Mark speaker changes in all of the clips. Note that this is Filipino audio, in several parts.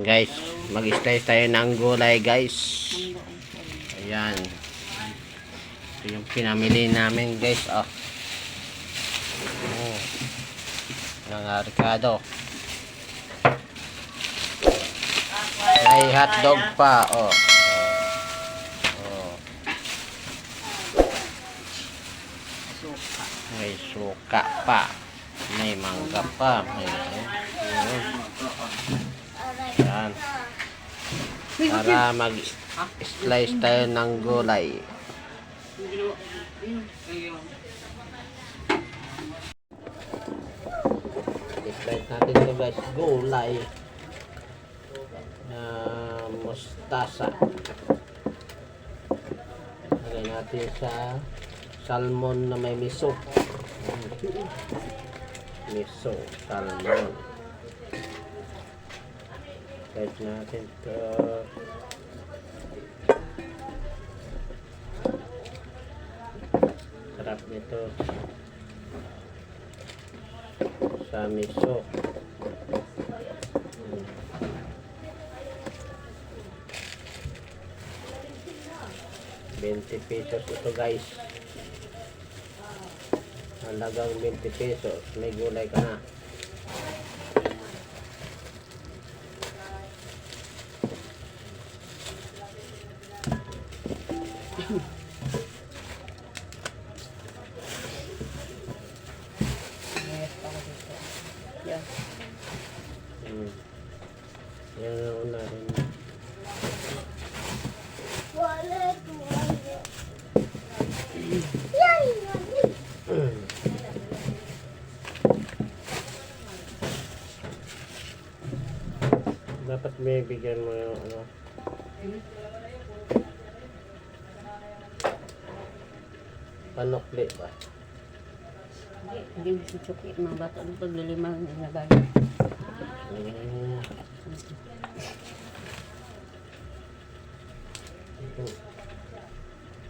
Speaker 1: Guys, mag-slice tayo ng gulay guys. Ayan. Ito yung pinamili namin guys. Oh. Ng arikado. May hotdog pa. Oh. May suka pa. May mangga pa. Yan. Para mag-slice tayo ng gulay. I-slice natin ito guys. Gulay. Mustasa. Lagay natin sa salmon na may miso. Miso, salmon. Slice natin ito. Sarap nito. Sa miso. 20 pesos ito guys. Halagang 20 pesos. May gulay ka na. Yan ang una rin. Dapat may bigyan mo yung ano. Panokli ba?
Speaker 2: Hindi mo susuki. Mga bata ng paglilimang nilagay.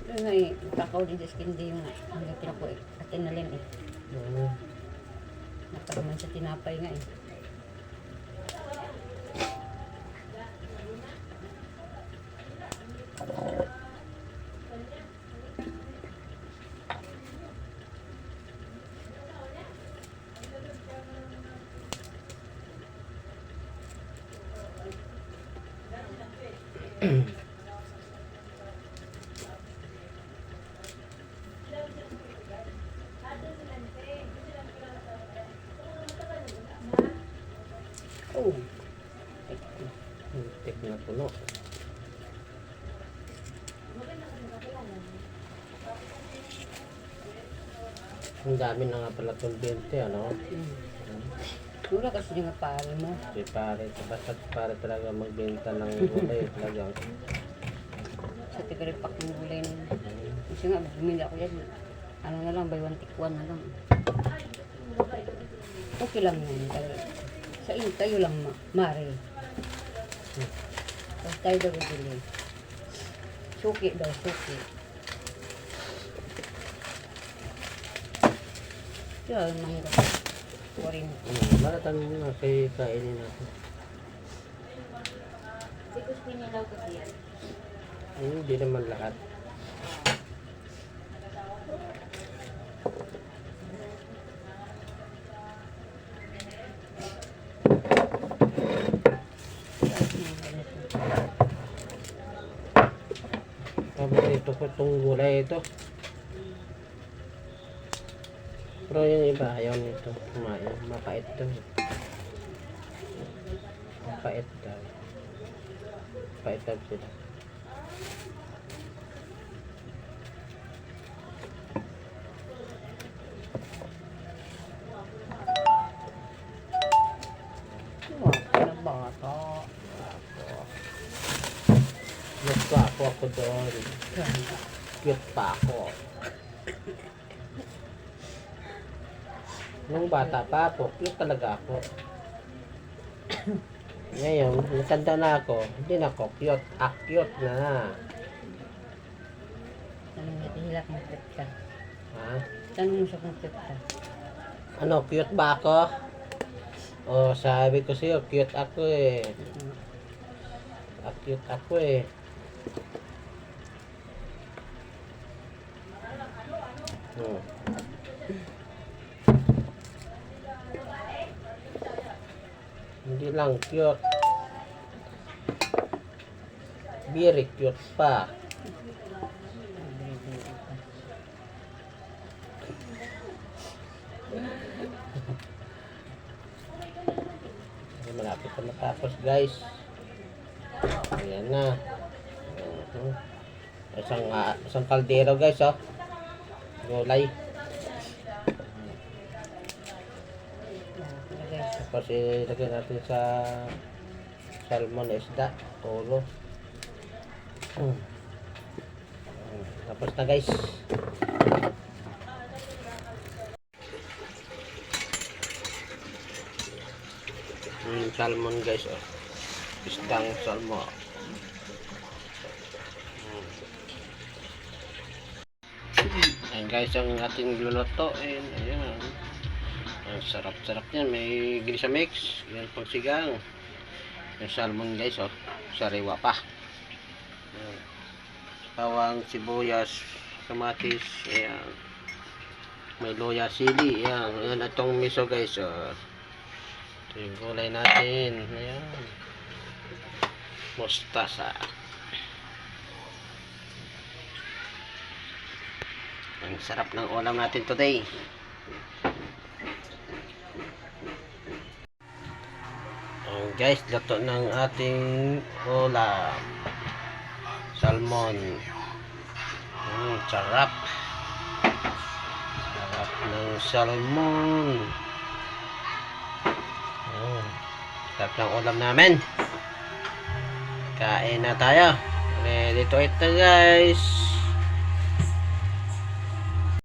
Speaker 2: Ano nga eh, takaw din sa skin din nga. Ang tinako eh, atin na rin eh. Nakaraman sa tinapay nga eh.
Speaker 1: Oh, tek na puno. Ang dami na nga pala itong 20, ano?
Speaker 2: Wala kasi nga pare mo.
Speaker 1: Si pare, basta pare talaga magbenta ng gulay talagang.
Speaker 2: Sa tigaripak ng gulay na. Kasi nga, bumili ako yan. Ano na lang, buy one take one na lang. Okay lang yun. Sa inyo, kayo lang, mare. Tapos tayo daw bibili. Suki daw, suki. Yan, mangga. Kurin.
Speaker 1: Malatang nga kay kainin natin.
Speaker 2: Sikus pinilaw ko siya.
Speaker 1: Hindi naman lahat. Paborito ko itong gulay ito. Pero yung iba ayaw nito kumain. Mapait daw. Mapait daw. Mapait daw sila.
Speaker 2: Bata.
Speaker 1: Cute pa ako doon. Cute pa ako. Nung bata pa ako, cute talaga ako. Ngayon, natanda na ako, hindi na ako cute. Cute na.
Speaker 2: Tanong natin hilak mo cute ka.
Speaker 1: Ha?
Speaker 2: Tanong mo siya kung cute ka.
Speaker 1: Ano, cute ba ako? Oh, sabi ko sa'yo, cute ako eh. Acute ako eh. Hmm. Hindi lang cute. Very cute pa. Malapit na matapos guys. Ayan na. Isang kaldero guys oh. Gulay. Tapos ilagay natin sa salmon isda. Tolo. Tapos na guys. Salmon guys oh. Isdang salmon. Ayan guys ang ating lulutuin. Ayan. Ang sarap-sarap niyan. May grisha mix. Yan pang sigang. Yung salmon guys oh. Sariwa pa. Ayan. Bawang, sibuyas, kamatis. Ayan. May luya, sili. Ayan. Ayan itong miso guys oh. Ito yung gulay natin. Ayan. Mustasa. Ang sarap ng ulam natin today. Guys, luto ng ating ulam. Salmon. Sarap. Sarap ng salmon. Sarap ng ulam namin. Kain na tayo. Ready to eat na guys.